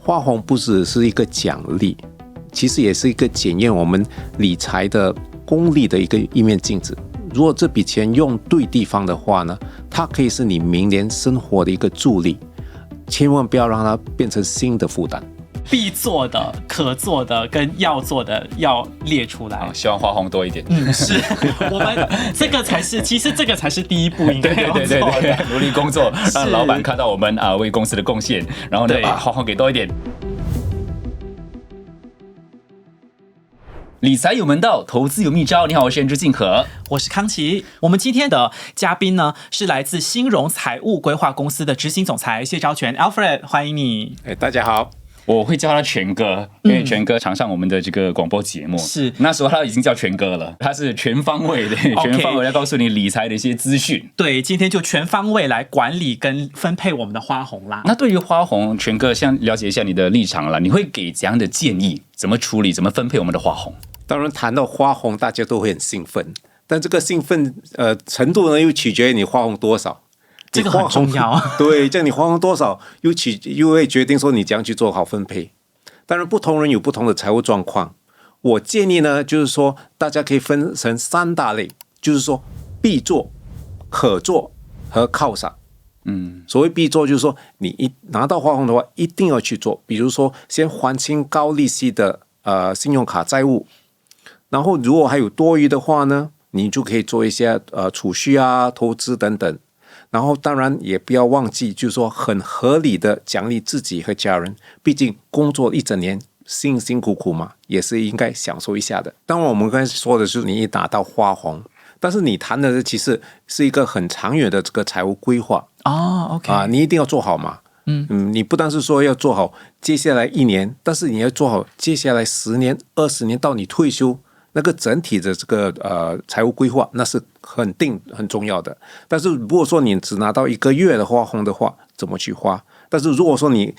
花红不只是一个奖励，其实也是一个检验我们理财的功力的一面镜子。如果这笔钱用对地方的话呢，它可以是你明年生活的一个助力，千万不要让它变成新的负担。必做的、可做的跟要做的要列出来。希望花红多一点。是我们这个才是，其实这个才是第一步应该要做的。对，努力工作，让老板看到我们为公司的贡献，然后呢把花红给多一点。理财有门道，投资有秘招。你好，我是朱敬和，我是康琪。我们今天的嘉宾呢是来自兴荣财务规划公司的执行总裁谢昭全 Alfred， 欢迎你。大家好。我会叫他全哥，因为全哥常上我们的这个广播节目。是那时候他已经叫全哥了，他是全方位的，全方位来告诉你理财的一些资讯。对，今天就全方位来管理跟分配我们的花红啦。那对于花红，全哥先了解一下你的立场了，你会给怎样的建议？怎么处理？怎么分配我们的花红？当然，谈到花红，大家都会很兴奋，但这个兴奋程度呢，又取决于你花红多少。这个很重要。对，这样你花红多少，又会决定说你怎样去做好分配。当然，不同人有不同的财务状况。我建议呢，就是说大家可以分成3大类，就是说必做、可做和犒赏。所谓必做，就是说你一拿到花红的话，一定要去做。比如说，先还清高利息的信用卡债务，然后如果还有多余的话呢，你就可以做一些储蓄啊、投资等等。然后当然也不要忘记，就是说很合理的奖励自己和家人，毕竟工作一整年辛辛苦苦嘛，也是应该享受一下的。当然我们刚才说的是你一拿到花红，但是你谈的其实是一个很长远的这个财务规划。OK 你一定要做好嘛。你不单是说要做好接下来1年，但是你要做好接下来10年、20年到你退休。那个整体的这个财务规划，那是很重要的。但是如果说你只拿到1个月的花红的话，怎么去花？但是如果说你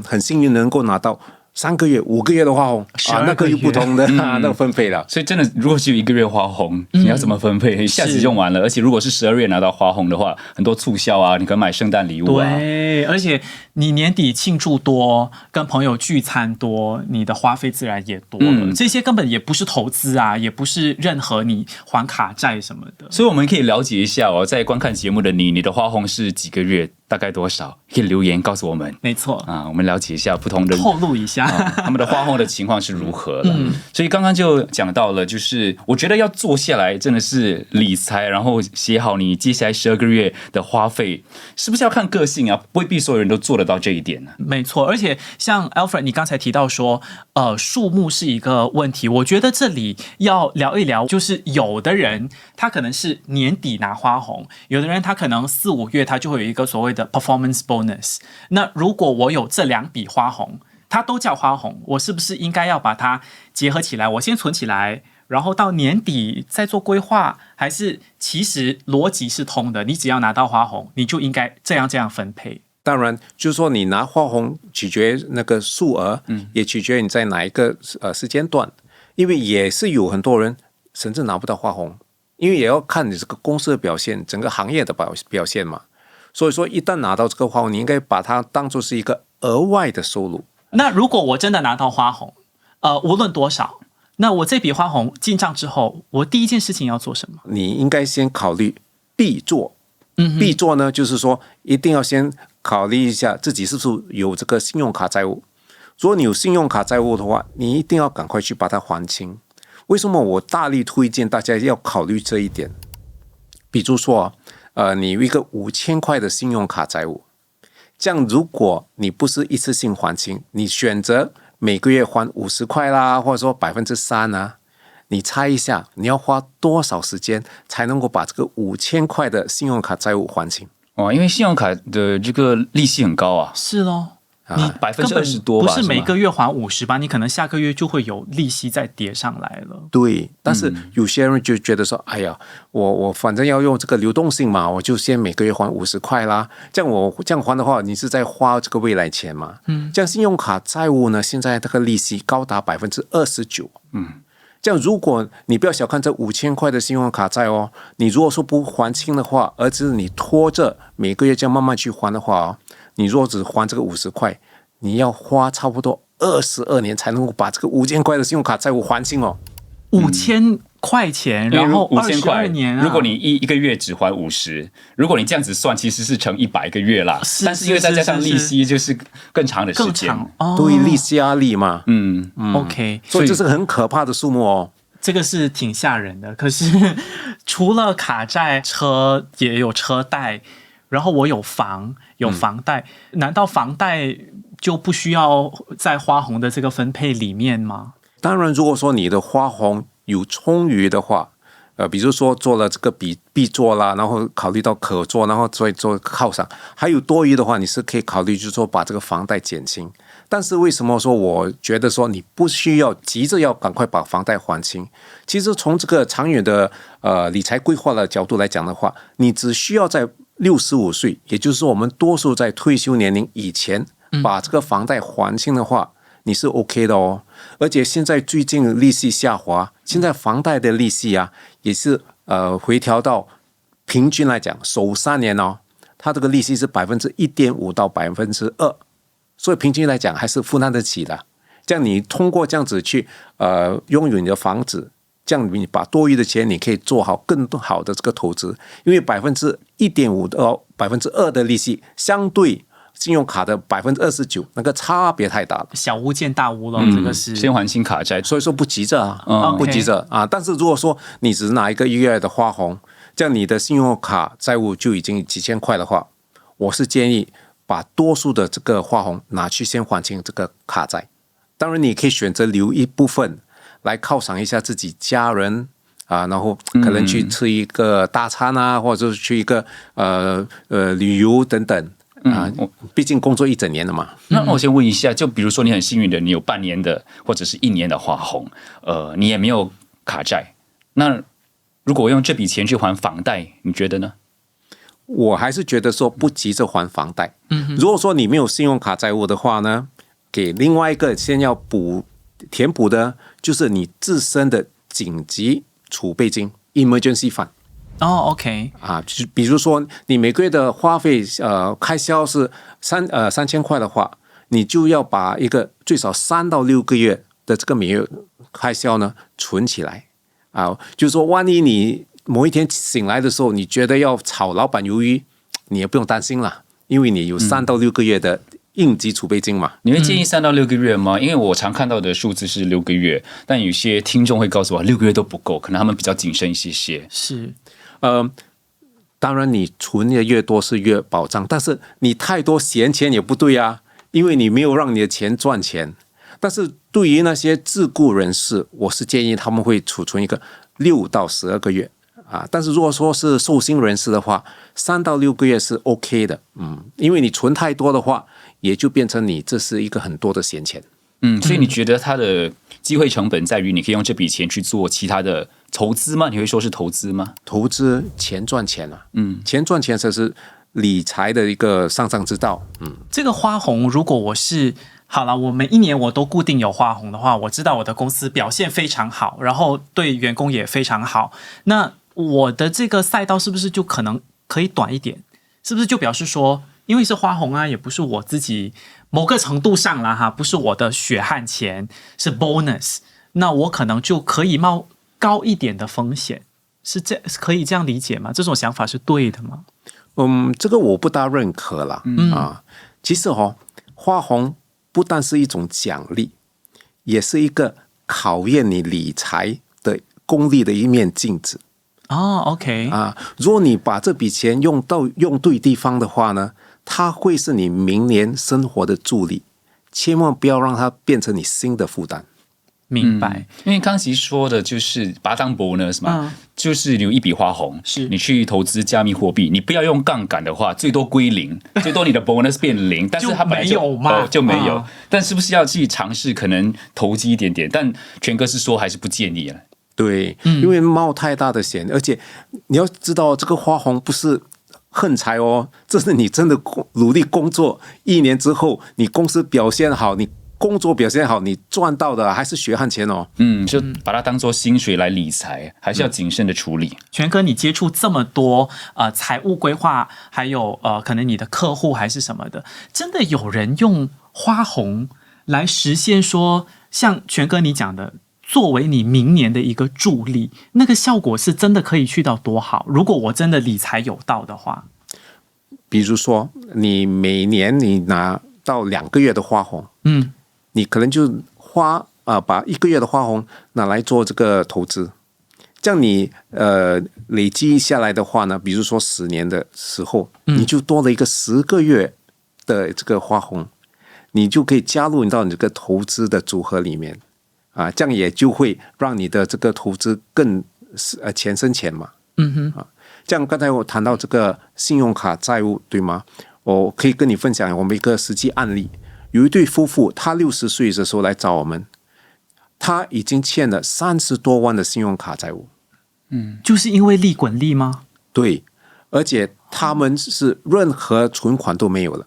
很幸运能够拿到3个月、5个月的花红那个又不同的那个分配了。所以真的，如果只有1个月花红，你要怎么分配？一下子用完了。而且如果是12月拿到花红的话，很多促销啊，你可以买圣诞礼物啊。对，而且你年底庆祝多，跟朋友聚餐多，你的花费自然也多了。这些根本也不是投资啊，也不是任何你还卡债什么的。所以我们可以了解一下在观看节目的你的花红是几个月？大概多少？可以留言告诉我们。没错我们了解一下不同的，透露一下他们的花红的情况是如何了。所以刚刚就讲到了，就是我觉得要坐下来真的是理财，然后写好你接下来12个月的花费，是不是要看个性啊？未必所有人都做得到这一点呢。没错，而且像 Alfred 你刚才提到说数目是一个问题，我觉得这里要聊一聊，就是有的人他可能是年底拿花红，有的人他可能4、5月他就会有一个所谓的 performance bonus。 那如果我有这2笔花红，它都叫花红，我是不是应该要把它结合起来，我先存起来，然后到年底再做规划？还是其实逻辑是通的，你只要拿到花红，你就应该这样分配？当然就是说你拿花红取决于那个数额，也取决于你在哪一个时间段。因为也是有很多人甚至拿不到花红，因为也要看你这个公司的表现，整个行业的表现嘛。所以说一旦拿到这个花红，你应该把它当作是一个额外的收入。那如果我真的拿到花红无论多少，那我这笔花红进账之后，我第一件事情要做什么？你应该先考虑必做。必做呢，就是说一定要先考虑一下自己是不是有这个信用卡债务。如果你有信用卡债务的话，你一定要赶快去把它还清。为什么我大力推荐大家要考虑这一点？比如说你有一个5000块的信用卡债务，这样如果你不是一次性还清，你选择每个月还50块啦，或者说3%啊，你猜一下你要花多少时间才能够把这个5000块的信用卡债务还清？因为信用卡的这个利息很高啊。是咯，你20%多吧，不是每个月还50吧？你可能下个月就会有利息再叠上来了。对，但是有些人就觉得说，哎呀，我反正要用这个流动性嘛，我就先每个月还50块啦。这样还的话，你是在花这个未来钱嘛？这样信用卡债务呢，现在这个利息高达29%。这样，如果你不要小看这5000块的信用卡债哦，你如果说不还清的话，而是你拖着每个月这样慢慢去还的话哦，你如果只还这个50块，你要花差不多22年才能够把这个5000块的信用卡债务还清哦。5000块钱，然后22年啊！如果你一个月只还50，如果你这样子算，其实是乘100个月啦。但是因为再加上利息，就是更长的时间，对，利息压力嘛。OK， 所以这是个很可怕的数目哦。这个是挺吓人的。可是除了卡债，车也有车贷，然后我有房贷，难道房贷就不需要在花红的这个分配里面吗？当然，如果说你的花红有充裕的话，比如说做了这个必做啦，然后考虑到可做，然后再做犒赏，还有多余的话，你是可以考虑就是说把这个房贷减轻。但是为什么说我觉得说你不需要急着要赶快把房贷还清？其实从这个长远的理财规划的角度来讲的话，你只需要在65岁，也就是说我们多数在退休年龄以前把这个房贷还清的话，你是 OK 的哦。而且现在最近利息下滑，现在房贷的利息啊也是回调到平均来讲，首3年哦，它这个利息是1.5%到2%，所以平均来讲还是负担得起的。这样你通过这样子去拥有你的房子，这样你把多余的钱你可以做好更好的这个投资，因为1.5%到2%的利息相对信用卡的29%，那个差别太大了，小巫见大巫了。这个是先还清卡债，所以说不急着啊，不急着啊。但是如果说你只拿一个月的花红，这样你的信用卡债务就已经几千块的话，我是建议把多数的这个花红拿去先还清这个卡债。当然，你可以选择留一部分来犒赏一下自己家人啊，然后可能去吃一个大餐啊，或者是去一个旅游等等。毕竟工作1整年了嘛。那我先问一下，就比如说你很幸运的，你有半年的或者是1年的花红，你也没有卡债，那如果我用这笔钱去还房贷，你觉得呢？我还是觉得说不急着还房贷。如果说你没有信用卡债务的话呢，给另外一个先要填补的，就是你自身的紧急储备金 （emergency fund）。OK 啊，就是比如说你每个月的花费开销是3000块的话，你就要把一个最少3到6个月的这个每月开销呢存起来啊，就是说万一你某一天醒来的时候，你觉得要炒老板鱿鱼，你也不用担心了，因为你有3到6个月的应急储备金嘛。你会建议3到6个月吗？因为我常看到的数字是6个月，但有些听众会告诉我6个月都不够，可能他们比较谨慎一些。是。当然你存的越多是越保障，但是你太多闲钱也不对啊，因为你没有让你的钱赚钱。但是对于那些自雇人士，我是建议他们会储存一个6到12个月啊。但是如果说是受薪人士的话，3到6个月是 OK 的，因为你存太多的话，也就变成你这是一个很多的闲钱。所以你觉得它的机会成本在于你可以用这笔钱去做其他的投资吗？你会说是投资吗？投资钱赚钱啊，钱赚钱才是理财的一个上之道。这个花红，如果我是好了，我每1年我都固定有花红的话，我知道我的公司表现非常好，然后对员工也非常好，那我的这个赛道是不是就可能可以短一点？是不是就表示说，因为是花红啊，也不是我自己某个程度上啦哈，不是我的血汗钱，是 bonus， 那我可能就可以冒高一点的风险，是可以这样理解吗？这种想法是对的吗？这个我不大认可啦。其实花红不但是一种奖励，也是一个考验你理财的功力的一面镜子。OK 如果你把这笔钱用对地方的话呢，它会是你明年生活的助力，千万不要让它变成你新的负担。明白。因为康琪说的就是把它当 bonus 嘛，就是你有一笔花红，是你去投资加密货币，你不要用杠杆的话，最多归零，最多你的 bonus 变0，但是它本来就没有嘛，就没有。但是不是要去尝试可能投机一点点？但全哥是说还是不建议了。对，因为冒太大的险，而且你要知道，这个花红不是横财哦，这是你真的努力工作1年之后，你公司表现好，你工作表现好，你赚到的还是血汗钱哦。就把它当做薪水来理财，还是要谨慎的处理。全哥，你接触这么多财务规划，还有可能你的客户还是什么的，真的有人用花红来实现说，像全哥你讲的，作为你明年的一个助力，那个效果是真的可以去到多好？如果我真的理财有道的话，比如说，你每年你拿到2个月的花红，你可能就把1个月的花红拿来做这个投资，这样你累积下来的话呢，比如说10年的时候，你就多了一个10个月的这个花红，你就可以加入到你这个投资的组合里面啊，这样也就会让你的这个投资更钱生钱嘛。这样刚才我谈到这个信用卡债务，对吗？我可以跟你分享我们一个实际案例。有一对夫妇，他60岁的时候来找我们，他已经欠了30多万的信用卡债务。就是因为利滚利吗？对，而且他们是任何存款都没有了，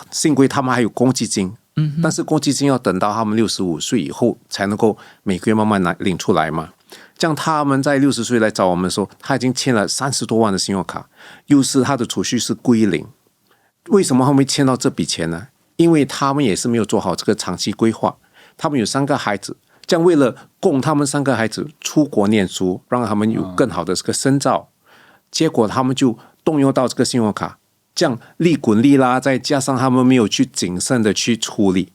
幸亏他们还有公积金，但是公积金要等到他们65岁以后才能够每个月慢慢领出来嘛。这样他们在60岁来找我们的时候，他已经欠了30多万的信用卡，又是他的储蓄是归零。为什么他们会欠到这笔钱呢？因为他们也是没有做好这个长期规划。他们有3个孩子，这样为了供他们3个孩子出国念书，让他们有更好的这个深造，结果他们就动用到这个信用卡，这样利滚利啦，再加上他们没有去谨慎的去处理，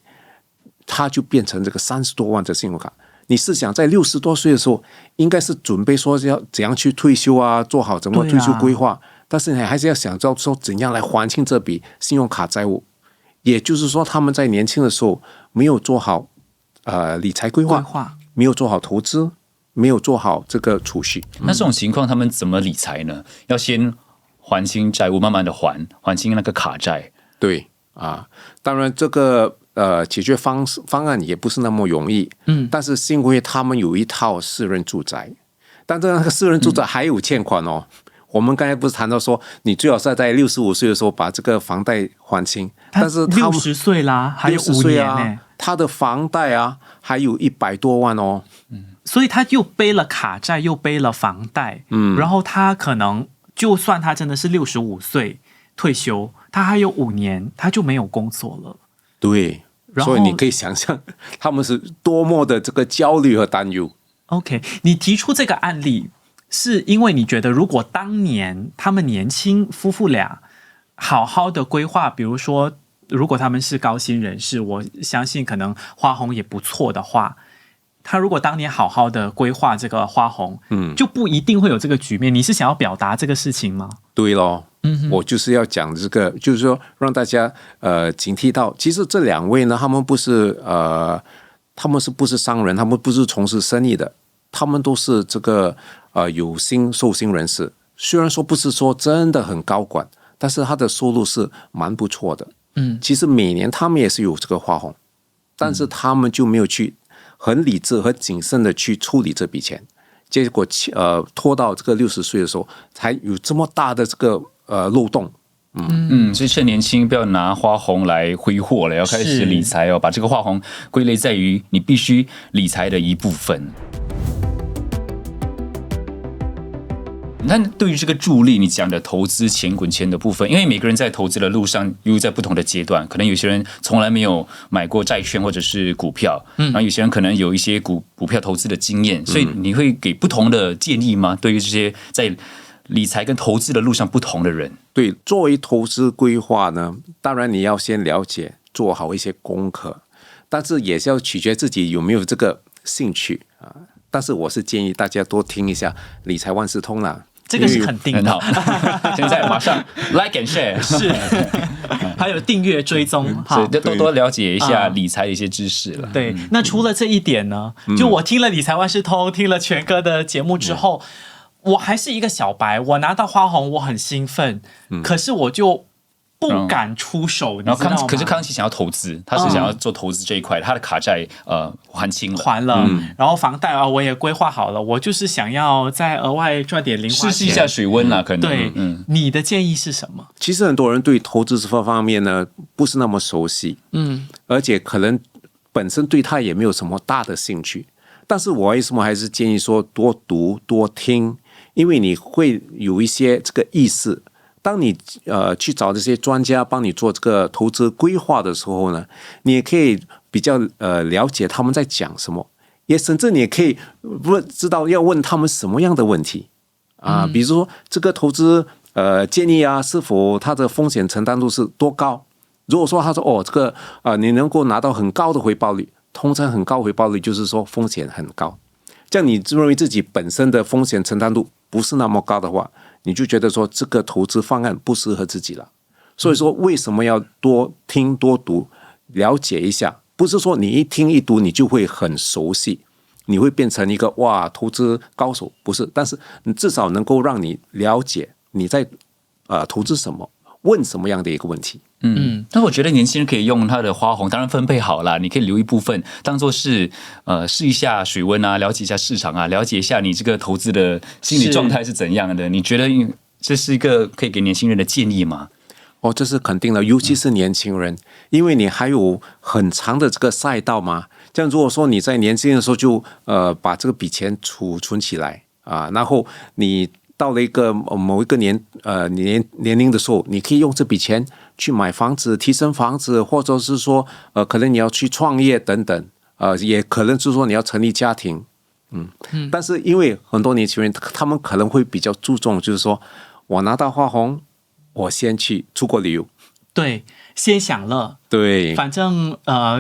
他就变成这个30多万的信用卡。你是想在60多岁的时候，应该是准备说要怎样去退休啊，做好整个退休规划，但是你还是要想到说怎样来还清这笔信用卡债务。也就是说，他们在年轻的时候没有做好理财规划，没有做好投资，没有做好这个储蓄。那这种情况，他们怎么理财呢？要先还清债务，慢慢的还清那个卡债。对啊，当然这个解决方案也不是那么容易。但是幸亏他们有一套私人住宅，但这那个私人住宅还有欠款哦。我们刚才不是谈到说，你最好是在65岁的时候把这个房贷还清，但是他60岁啦，还有5年呢，他的房贷啊还有100多万哦。所以他又背了卡债，又背了房贷，然后他可能就算他真的是65岁退休，他还有5年他就没有工作了。对，所以你可以想象他们是多么的这个焦虑和担忧。OK， 你提出这个案例是因为你觉得如果当年他们年轻夫妇俩好好的规划，比如说如果他们是高薪人士，我相信可能花红也不错的话，他如果当年好好的规划这个花红，就不一定会有这个局面。你是想要表达这个事情吗？对咯，我就是要讲这个，就是说让大家警惕到，其实这2位呢，他们不是不是商人，他们不是从事生意的，他们都是这个有薪受薪人士。虽然说不是说真的很高管，但是他的收入是蛮不错的。其实每年他们也是有这个花红，但是他们就没有去很理智和谨慎的去处理这笔钱，结果拖到这个60岁的时候才有这么大的这个漏洞。所以趁年轻不要拿花红来挥霍了，要开始理财哦，把这个花红归类在于你必须理财的一部分。那对于这个助力，你讲的投资钱滚钱的部分，因为每个人在投资的路上又在不同的阶段，可能有些人从来没有买过债券或者是股票，然后有些人可能有一些股票投资的经验，所以你会给不同的建议吗？对于这些在理财跟投资的路上不同的人？对，作为投资规划呢，当然你要先了解，做好一些功课，但是也是要取决自己有没有这个兴趣啊。但是我是建议大家多听一下《理财万事通》啦。这个是肯定的。很好，现在马上 like and share， 是，还有订阅追踪，好，多多了解一下理财的一些知识了。对，那除了这一点呢，就我听了理财万事通，听了全哥的节目之后，我还是一个小白，我拿到花红我很兴奋，可是我就不敢出手，然后可是康熙想要投资，他是想要做投资这一块，他的卡债还清了，还了，然后房贷我也规划好了，我就是想要再额外赚点零花钱，试一下水温啦，可能。对，你的建议是什么？其实很多人对投资这方面呢不是那么熟悉，而且可能本身对他也没有什么大的兴趣。但是我为什么还是建议说多读多听，因为你会有一些这个意识。当你去找这些专家帮你做这个投资规划的时候呢，你也可以比较了解他们在讲什么，也甚至你也可以知道要问他们什么样的问题啊，比如说这个投资建议啊，是否它的风险承担度是多高？如果说他说这个你能够拿到很高的回报率，通常很高回报率就是说风险很高。这样你认为自己本身的风险承担度不是那么高的话，你就觉得说这个投资方案不适合自己了。所以说为什么要多听多读，了解一下？不是说你一听一读你就会很熟悉，你会变成一个投资高手，不是。但是你至少能够让你了解你在投资什么，问什么样的一个问题。但我觉得年轻人可以用他的花红，当然分配好啦，你可以留一部分当做是试一下水温啊，了解一下市场啊，了解一下你这个投资的心理状态是怎样的。你觉得这是一个可以给年轻人的建议吗？这是肯定的，尤其是年轻人，因为你还有很长的这个赛道嘛。这样如果说你在年轻的时候就把这个笔钱储存起来啊，然后你到了一个某一个年龄的时候，你可以用这笔钱去买房子、提升房子，或者是说可能你要去创业等等，也可能是说你要成立家庭。但是因为很多年轻人他们可能会比较注重，就是说我拿到花红，我先去出国旅游，对，先享乐，对，反正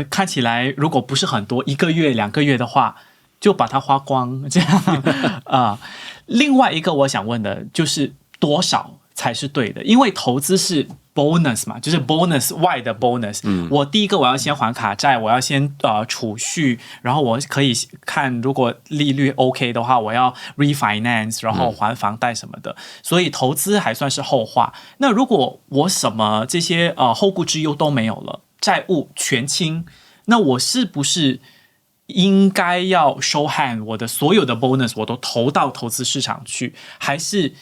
看起来如果不是很多，1个月2个月的话，就把它花光，这样另外一个我想问的就是多少才是对的？因为投资是 bonus 嘛，就是 bonus 外的 bonus。我第一个我要先还卡债，我要先储蓄，然后我可以看如果利率 OK 的话，我要 refinance， 然后还房贷什么的。所以投资还算是后话。那如果我什么这些后顾之忧都没有了，债务全清，那我是不是应该要收 hand 我的所有的 bonus 我都投到投资市场去，还是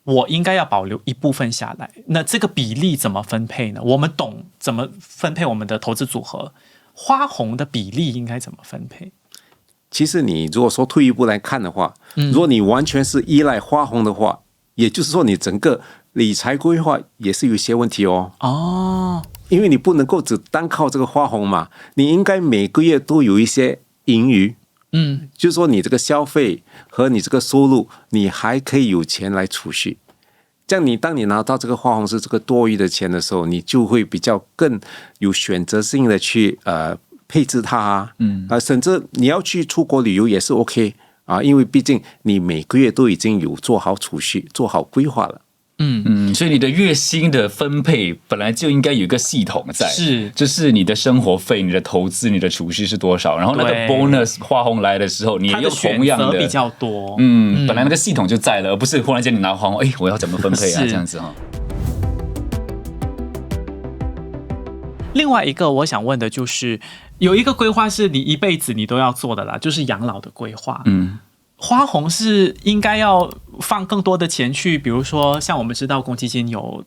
我应该要保留一部分下来？那这个比例怎么分配呢？我们懂怎么分配我们的投资组合，花红的比例应该怎么分配？其实你如果说退一步来看的话，如果你完全是依赖花红的话，也就是说你整个理财规划也是有一些问题哦。因为你不能够只单靠这个花红嘛，你应该每个月都有一些盈余。就是说你这个消费和你这个收入，你还可以有钱来储蓄。这样当你拿到这个花红是这个多余的钱的时候，你就会比较更有选择性的去配置它甚至你要去出国旅游也是 OK 因为毕竟你每个月都已经有做好储蓄、做好规划了。所以你的月薪的分配本来就应该有一个系统在，是，就是你的生活费、你的投资、你的储蓄是多少，然后那个 bonus 花红来的时候，你也用同样的比较多，本来那个系统就在了，而不是忽然间你拿花红，我要怎么分配啊？这样子另外一个我想问的就是，有一个规划是你一辈子你都要做的啦，就是养老的规划。花红是应该要放更多的钱去，比如说像我们知道公积金有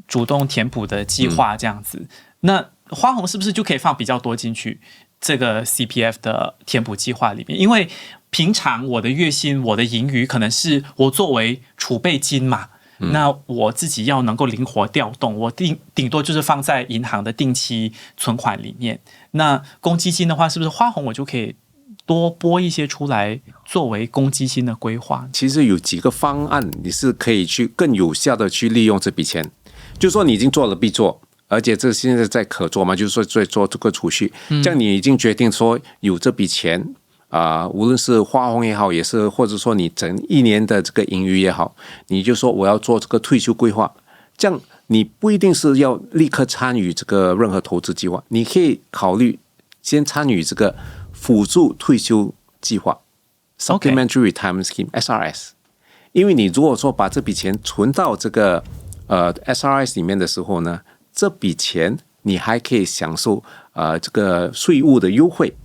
主动填补的计划这样子，那花红是不是就可以放比较多进去这个 CPF 的填补计划里面？因为平常我的月薪、我的盈余可能是我作为储备金嘛，那我自己要能够灵活调动，我顶多就是放在银行的定期存款里面。那公积金的话，是不是花红我就可以多拨一些出来作为公积金的规划？其实有几个方案你是可以去更有效的去利用这笔钱，就是说你已经做了必做，而且这现在在可做嘛，就是说在做这个储蓄，这样你已经决定说有这笔钱无论是花红也好，也是或者说你整一年的这个盈余也好，你就说我要做这个退休规划，这样你不一定是要立刻参与这个任何投资计划，你可以考虑先参与这个辅助退休计划 Supplementary Retirement Scheme SRS。 因为你如果说把这笔钱存到这个SRS 里面的时候呢，这笔钱你还可以享受这个税务的优惠。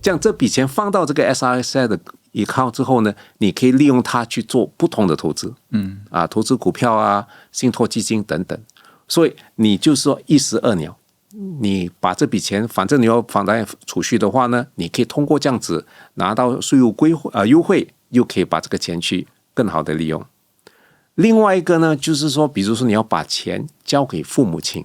这样这笔钱放到这个 SRS 的 account 之后呢，你可以利用它去做不同的投资，投资股票信托基金等等。所以你就是说一石二鸟，你把这笔钱，反正你要放在储蓄的话呢，你可以通过这样子拿到税务优惠，又可以把这个钱去更好的利用。另外一个呢，就是说，比如说你要把钱交给父母亲，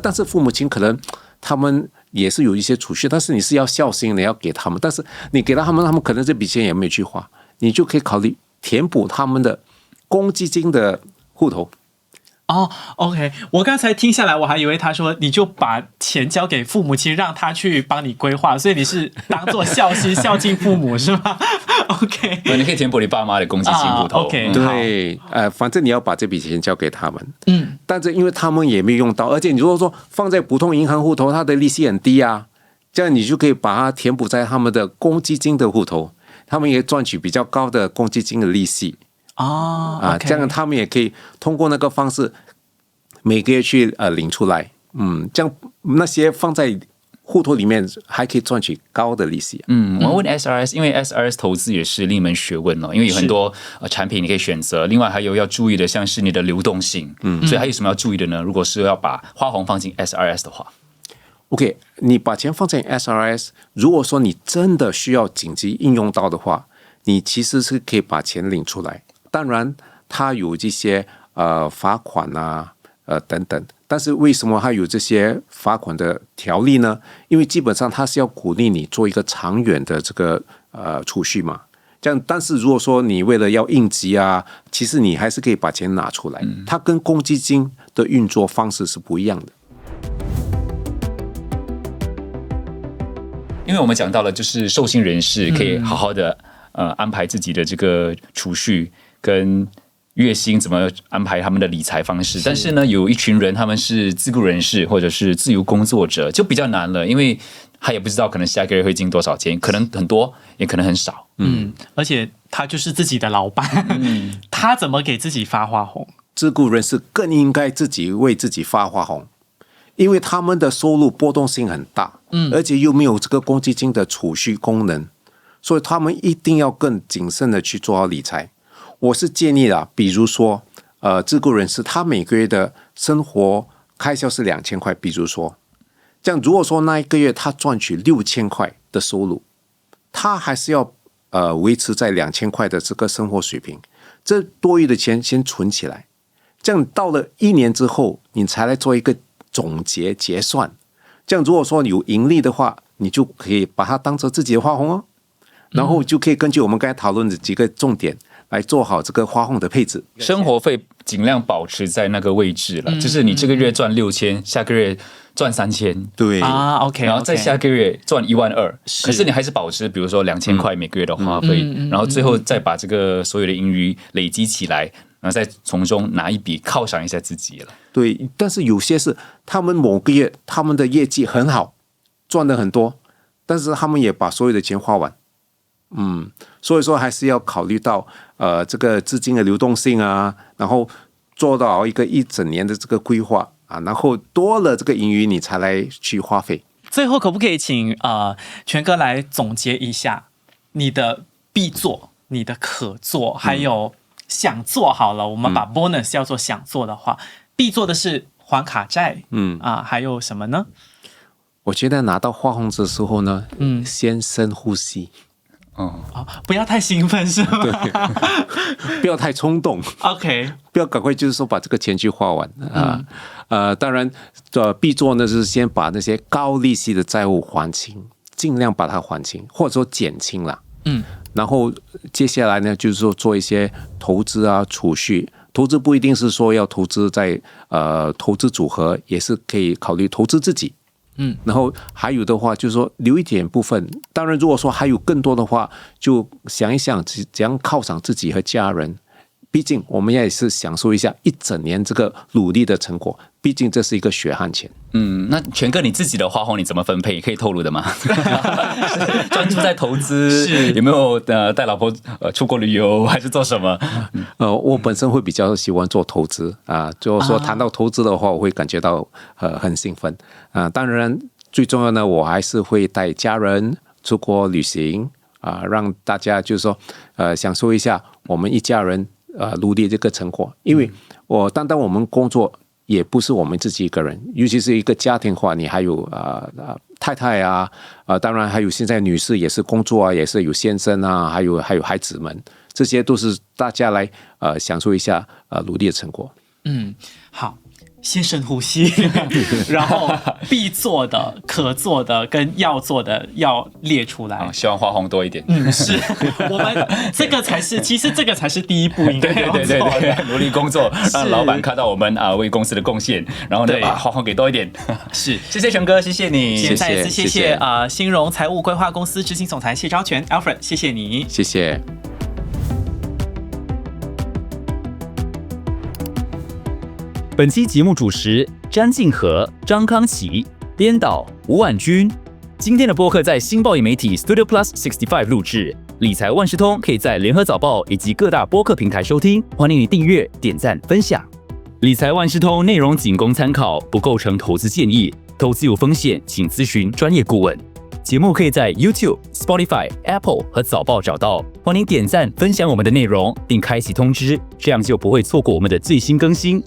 但是父母亲可能他们也是有一些储蓄，但是你是要孝心的，要给他们，但是你给了他们，他们可能这笔钱也没有去花，你就可以考虑填补他们的公积金的户头。哦，OK， 我刚才听下来，我还以为他说你就把钱交给父母亲，让他去帮你规划，所以你是当做孝心孝敬父母是吗？OK， 你可以填补你爸妈的公积金户头。OK， 对，反正你要把这笔钱交给他们，但是因为他们也没用到，而且你如果说放在普通银行户头，它的利息很低啊，这样你就可以把它填补在他们的公积金的户头，他们也赚取比较高的公积金的利息。okay，这样他们也可以通过那个方式每个月去领出来，这样那些放在户头里面还可以赚取高的利息。我要问 SRS， 因为 SRS 投资也是另一门学问因为有很多产品你可以选择，另外还有要注意的像是你的流动性，所以还有什么要注意的呢？如果是要把花红放进 SRS 的话，OK， 你把钱放在 SRS， 如果说你真的需要紧急应用到的话，你其实是可以把钱领出来。当然，它有这些罚款啊，等等。但是为什么它有这些罚款的条例呢？因为基本上它是要鼓励你做一个长远的这个储蓄嘛。这样，但是如果说你为了要应急啊，其实你还是可以把钱拿出来。它跟公积金的运作方式是不一样的。因为我们讲到了，就是受薪人士可以好好的安排自己的这个储蓄跟月薪怎么安排他们的理财方式，但是呢，有一群人他们是自雇人士或者是自由工作者，就比较难了，因为他也不知道可能下个月会进多少钱，可能很多，也可能很少。而且他就是自己的老板，他怎么给自己发花红？自雇人士更应该自己为自己发花红，因为他们的收入波动性很大，而且又没有这个公积金的储蓄功能，所以他们一定要更谨慎的去做好理财。我是建议啦，比如说，自雇人士他每个月的生活开销是2000块，比如说，这样如果说那一个月他赚取6000块的收入，他还是要维持在2000块的这个生活水平，这多余的钱先存起来，这样到了1年之后，你才来做一个总结结算。这样如果说有盈利的话，你就可以把它当成自己的花红哦，然后就可以根据我们刚才讨论的几个重点来做好这个花红的配置。生活费尽量保持在那个位置了，就是你这个月赚6000，下个月赚3000，对，OK， 然后再下个月赚12000，可是你还是保持比如说2000块每个月的花费，然后最后再把这个所有的盈余累积起来，然后再从中拿一笔犒赏一下自己了。对，但是有些是他们某个月他们的业绩很好，赚的很多，但是他们也把所有的钱花完。所以说还是要考虑到这个资金的流动性啊，然后做到一整年的这个规划啊，然后多了这个盈余你才来去花费。最后可不可以请全哥来总结一下你的必做、你的可做，还有想做好了，我们把 bonus 要做想做的话，必做的是还卡债，还有什么呢？我觉得拿到花红的时候呢，先深呼吸。不要太兴奋是吗？对，不要太冲动。OK， 不要赶快就是说把这个钱去花完当然，必做呢是先把那些高利息的债务还清，尽量把它还清，或者说减轻啦。然后接下来呢，就是说做一些投资啊、储蓄。投资不一定是说要投资在投资组合，也是可以考虑投资自己。然后还有的话就是说留一点部分，当然如果说还有更多的话，就想一想怎样犒赏自己和家人，毕竟我们也是享受一下一整年这个努力的成果，毕竟这是一个血汗钱。那全哥你自己的花红你怎么分配？可以透露的吗？专注在投资，有没有带老婆出国旅游，还是做什么？我本身会比较喜欢做投资就是说谈到投资的话，我会感觉到很兴奋当然最重要呢，我还是会带家人出国旅行让大家就是说享受一下我们一家人努力这个成果。因为当我们工作也不是我们自己一个人，尤其是一个家庭化，你还有太太啊，当然还有现在女士也是工作啊，也是有先生啊，还有孩子们，这些都是大家来享受一下努力的成果。好。先深呼吸，然后必做的、可做的跟要做的要列出来。希望花红多一点。是我们这个才是，其实这个才是第一步应该要做的。对，努力工作，让老板看到我们为公司的贡献，然后呢花红给多一点。是，谢谢全哥，谢谢你，再一次谢谢兴荣财务规划公司执行总裁谢昭全 Alfred， 谢谢你，谢谢。本期节目主持詹敬和、张康琪，编导吴婉君。今天的播客在新报业媒体 Studio Plus 65录制。理财万事通可以在联合早报以及各大播客平台收听，欢迎你订阅、点赞、分享。理财万事通内容仅供参考，不构成投资建议，投资有风险，请咨询专业顾问。节目可以在 YouTube、Spotify、Apple 和早报找到，欢迎点赞、分享我们的内容，并开启通知，这样就不会错过我们的最新更新。